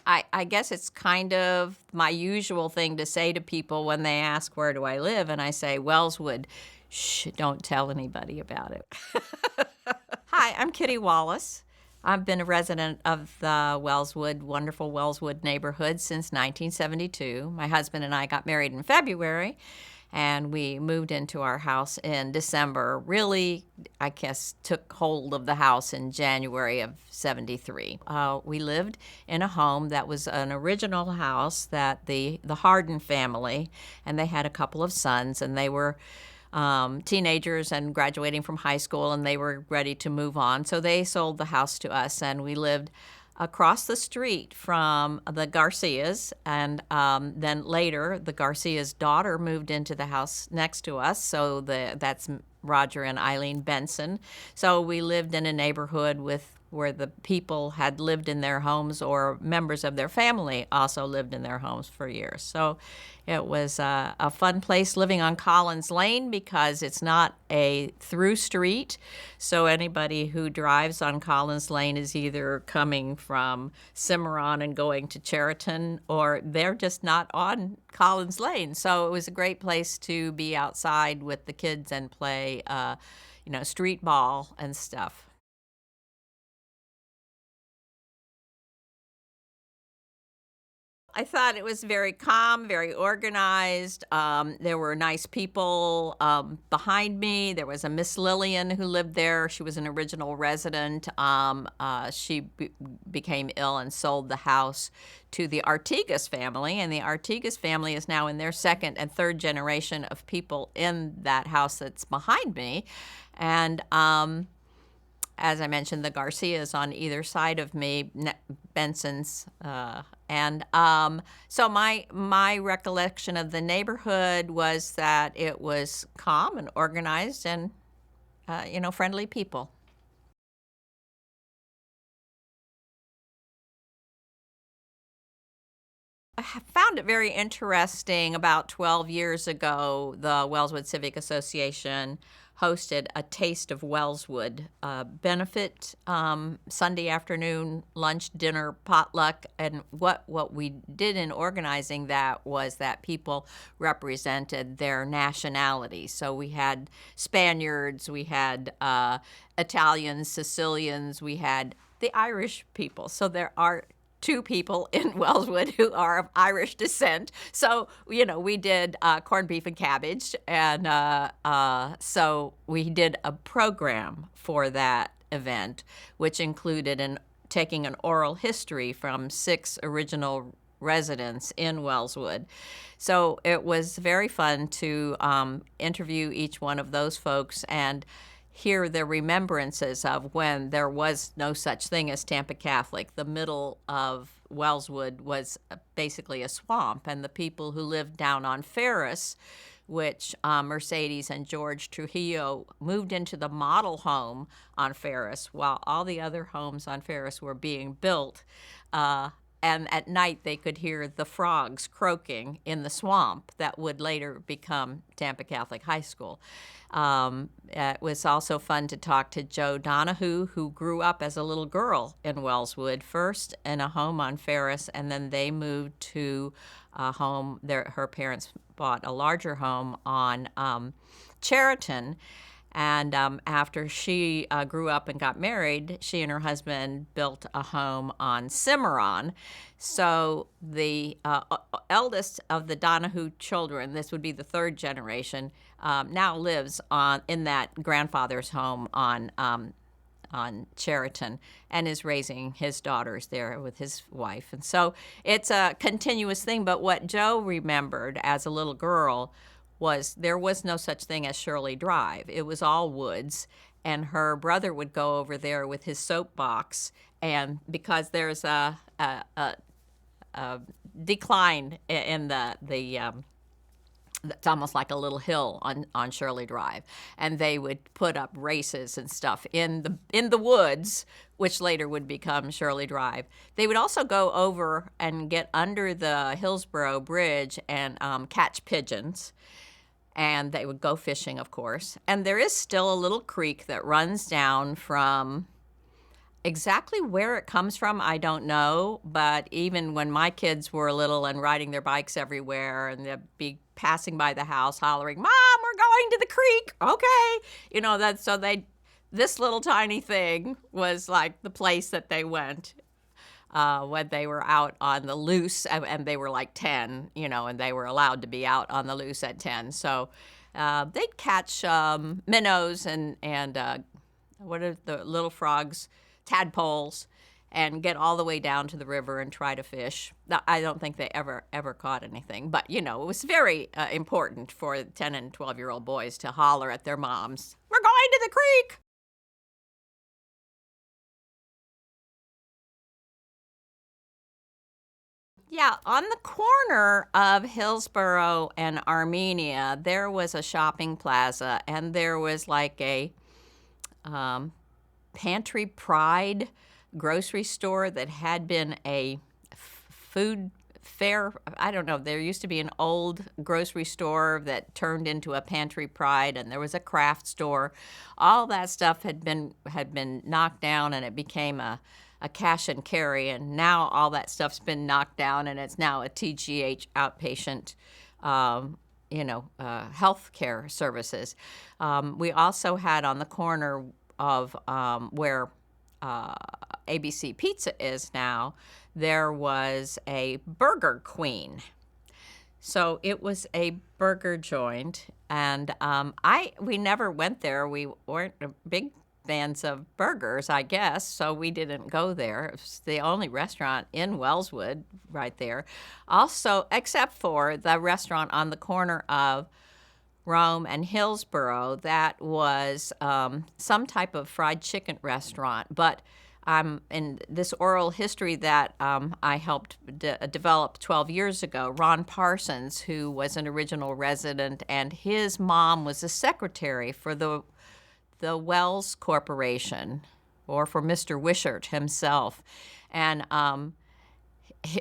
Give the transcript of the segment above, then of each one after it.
I guess it's kind of my usual thing to say to people when they ask, where do I live? And I say, Wellswood. Shh, don't tell anybody about it. Hi, I'm Kitty Wallace. I've been a resident of the wonderful Wellswood neighborhood since 1972. My husband and I got married in February, and we moved into our house in December. Really, I guess, took hold of the house in January of 73. We lived in a home that was an original house that the Harden family, and they had a couple of sons, and they were teenagers and graduating from high school, and they were ready to move on. So they sold the house to us, and we lived across the street from the Garcias. And then later, the Garcias' daughter moved into the house next to us. So that's Roger and Eileen Benson. So we lived in a neighborhood where the people had lived in their homes, or members of their family also lived in their homes for years. So it was a fun place living on Collins Lane because it's not a through street. So anybody who drives on Collins Lane is either coming from Cimarron and going to Cheriton, or they're just not on Collins Lane. So it was a great place to be outside with the kids and play, street ball and stuff. I thought it was very calm, very organized. There were nice people behind me. There was a Miss Lillian who lived there. She was an original resident. She became ill and sold the house to the Artigas family, and the Artigas family is now in their second and third generation of people in that house that's behind me. And as I mentioned, the Garcias on either side of me, Benson's, and so my recollection of the neighborhood was that it was calm and organized, and friendly people. I found it very interesting. About 12 years ago, the Wellswood Civic Association hosted a Taste of Wellswood benefit Sunday afternoon lunch, dinner, potluck. And what we did in organizing that was that people represented their nationality. So we had Spaniards, we had Italians, Sicilians, we had the Irish people. So there are two people in Wellswood who are of Irish descent. So, we did corned beef and cabbage. And so we did a program for that event, which included taking an oral history from 6 original residents in Wellswood. So it was very fun to interview each one of those folks and hear their remembrances of when there was no such thing as Tampa Catholic. The middle of Wellswood was basically a swamp, and the people who lived down on Ferris, which Mercedes and George Trujillo moved into the model home on Ferris while all the other homes on Ferris were being built. And at night, they could hear the frogs croaking in the swamp that would later become Tampa Catholic High School. It was also fun to talk to Jo Donahue, who grew up as a little girl in Wellswood, first in a home on Ferris, and then they moved to a home. Her parents bought a larger home on Cheriton. And after she grew up and got married, she and her husband built a home on Cimarron. So the eldest of the Donahue children, this would be the third generation, now lives in that grandfather's home on Cheriton, and is raising his daughters there with his wife. And so it's a continuous thing. But what Jo remembered as a little girl was there was no such thing as Shirley Drive. It was all woods, and her brother would go over there with his soapbox, and because there's a decline in it's almost like a little hill on Shirley Drive, and they would put up races and stuff in the woods, which later would become Shirley Drive. They would also go over and get under the Hillsborough Bridge and catch pigeons. And they would go fishing, of course. And there is still a little creek that runs down from Exactly where it comes from, I don't know. But even when my kids were little and riding their bikes everywhere, and they'd be passing by the house hollering, "Mom, we're going to the creek." Okay. That so they this little tiny thing was like the place that they went when they were out on the loose, and they were like 10, and they were allowed to be out on the loose at 10. So they'd catch minnows and what are the little frogs, tadpoles, and get all the way down to the river and try to fish. I don't think they ever caught anything, but it was very important for 10 and 12-year-old boys to holler at their moms, "We're going to the creek." Yeah, on the corner of Hillsborough and Armenia, there was a shopping plaza, and there was like a um, Pantry Pride grocery store that had been a food fair. I don't know. There used to be an old grocery store that turned into a Pantry Pride, and there was a craft store. All that stuff had been knocked down, and it became a cash and carry. And now all that stuff's been knocked down, and it's now a TGH outpatient. Health care services. We also had on the corner of where uh, ABC Pizza is now, there was a Burger Queen. So it was a burger joint, and we never went there. We weren't big fans of burgers, I guess, so we didn't go there. It was the only restaurant in Wellswood right there. Also, except for the restaurant on the corner of Rome and Hillsborough, that was some type of fried chicken restaurant. But in this oral history that I helped develop 12 years ago, Ron Parsons, who was an original resident, and his mom was a secretary for the Wells Corporation, or for Mr. Wishart himself. And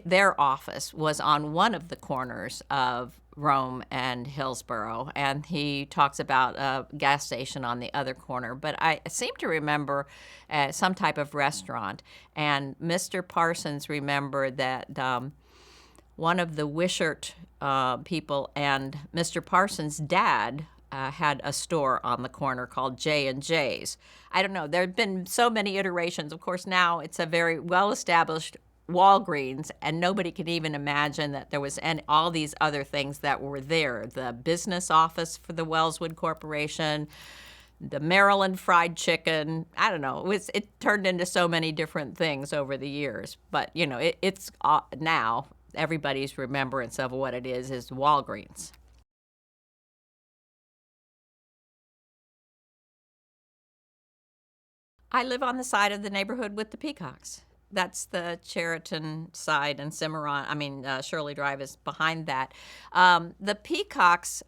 their office was on one of the corners of Rome and Hillsborough, and he talks about a gas station on the other corner. But I seem to remember some type of restaurant, and Mr. Parsons remembered that one of the Wishart people and Mr. Parsons' dad had a store on the corner called J and J's. I don't know. There have been so many iterations. Of course, now it's a very well-established Walgreens, and nobody can even imagine that there was all these other things that were there. The business office for the Wellswood Corporation, the Maryland Fried Chicken. I don't know. It turned into so many different things over the years. But, it's now everybody's remembrance of what it is Walgreens. I live on the side of the neighborhood with the peacocks. That's the Cheriton side, and Shirley Drive is behind that. The peacocks,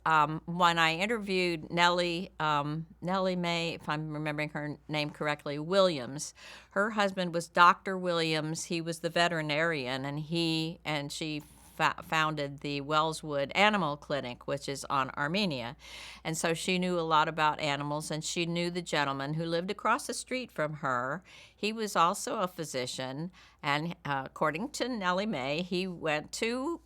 when I interviewed Nellie Mae, if I'm remembering her name correctly, Williams, her husband was Dr. Williams. He was the veterinarian, and she founded the Wellswood Animal Clinic, which is on Armenia. And so she knew a lot about animals, and she knew the gentleman who lived across the street from her. He was also a physician, and according to Nellie Mae, he went to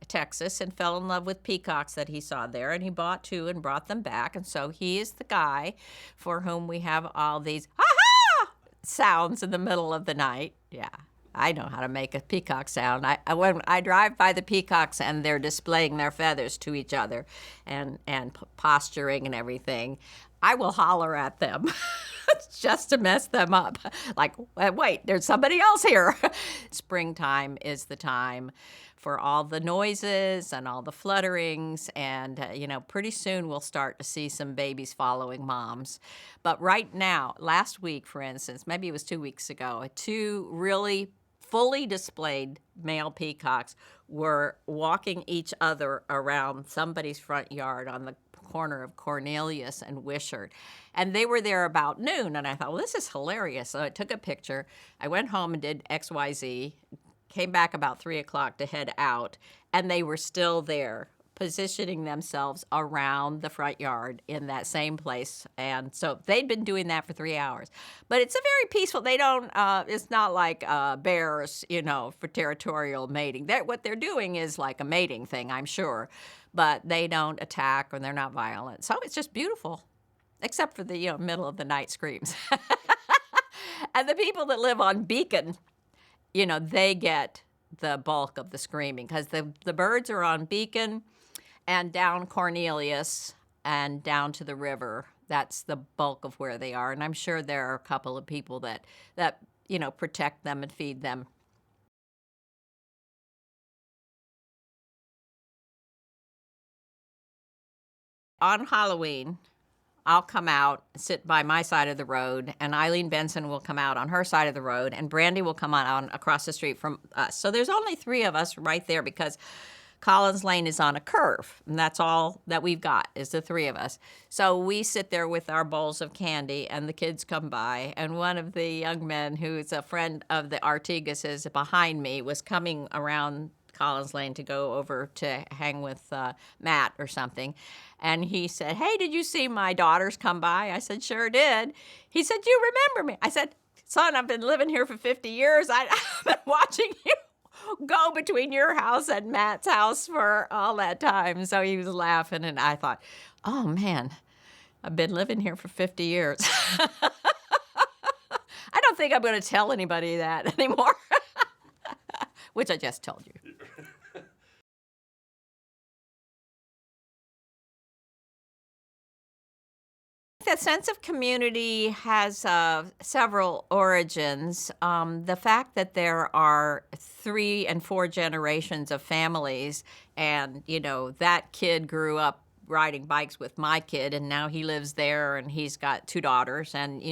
Texas and fell in love with peacocks that he saw there, and he bought two and brought them back. And so he is the guy for whom we have all these ha-ha sounds in the middle of the night. Yeah. I know how to make a peacock sound. When I drive by the peacocks and they're displaying their feathers to each other and posturing and everything, I will holler at them just to mess them up. Like, wait, there's somebody else here. Springtime is the time for all the noises and all the flutterings, and pretty soon we'll start to see some babies following moms. But right now, last week, for instance, maybe it was 2 weeks ago, two really fully displayed male peacocks were walking each other around somebody's front yard on the corner of Cornelius and Wishart. And they were there about noon, and I thought, well, this is hilarious. So I took a picture. I went home and did XYZ, came back about 3 o'clock to head out, and they were still there, positioning themselves around the front yard in that same place. And so they'd been doing that for 3 hours. But it's a very peaceful, they don't, it's not like bears, for territorial mating. What they're doing is like a mating thing, I'm sure. But they don't attack, or they're not violent. So it's just beautiful, except for the middle of the night screams. And the people that live on Beacon, they get the bulk of the screaming, because the birds are on Beacon and down Cornelius and down to the river. That's the bulk of where they are. And I'm sure there are a couple of people that protect them and feed them. On Halloween, I'll come out, sit by my side of the road, and Eileen Benson will come out on her side of the road, and Brandy will come on across the street from us. So there's only 3 of us right there, because Collins Lane is on a curve, and that's all that we've got is the 3 of us. So we sit there with our bowls of candy, and the kids come by, and one of the young men, who's a friend of the Artigas, behind me, was coming around Collins Lane to go over to hang with Matt or something. And he said, "Hey, did you see my daughters come by?" I said, "Sure did." He said, "Do you remember me?" I said, "Son, I've been living here for 50 years. I've been watching you go between your house and Matt's house for all that time." So he was laughing, and I thought, oh, man, I've been living here for 50 years. I don't think I'm going to tell anybody that anymore, which I just told you. That sense of community has several origins. The fact that there are 3 and 4 generations of families, and, that kid grew up riding bikes with my kid, and now he lives there, and he's got 2 daughters, and,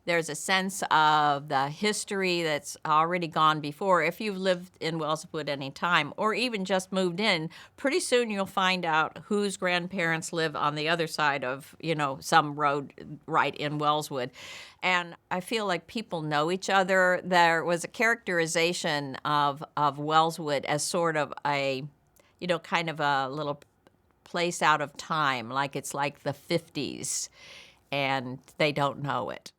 there's a sense of the history that's already gone before. If you've lived in Wellswood any time, or even just moved in, pretty soon you'll find out whose grandparents live on the other side of, some road right in Wellswood. And I feel like people know each other. There was a characterization of Wellswood as sort of a, kind of a little place out of time, like it's like the 50s, and they don't know it.